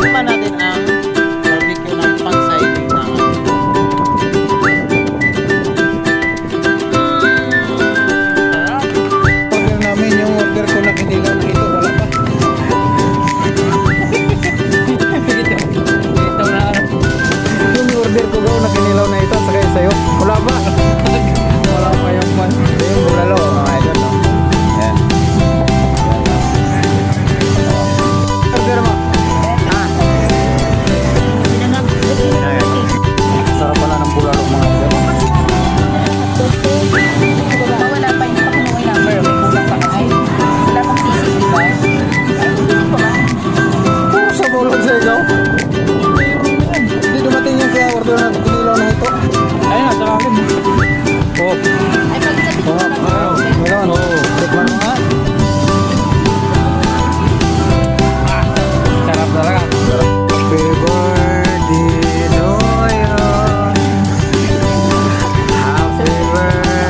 Tikman natin ang barbecue ng pang-siding na. Order namin yung order ko na kinilaw na ito. Wala pa. Yung order ko gaw na kinilaw na ito. Sakay sa'yo. Wala pa. Wala pa yung pan. Ito yung bulalo. Mga idol. No? Ayan. Order mo. Sarap pala ng bulalo mga idol. Wala pa, hindi pa kinuha yung number. May kulang pa nga. Ay, wala pang sisig, di ba? Puro sa bulog sa ikaw. Hindi dumating yung kaya order na kinilaw na ito. Ayun na, sa akin. Oh. Ay, pag-isapin ko lang. Meron. Tikman mo nga. Sarap talaga. Happy birthday to you. Happy birthday to you. Happy birthday.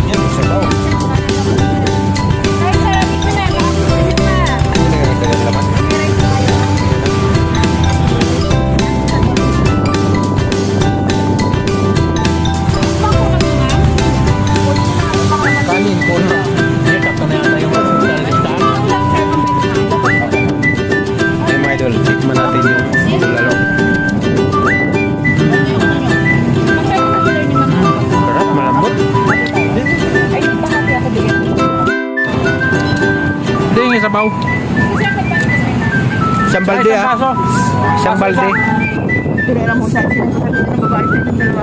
Yan, sabaw. Ay, sarap ito na. Kanin po na. Sakto na yata yung listahan. Ay mga idol, tikman natin yung bulalo. Sarap, malambot. Ay, yung bahati ako bigyan. Hindi yung sabaw. Siyang balde ah. Siyang balde. Pinera mo sa sinasabi ng babae sa dalawa.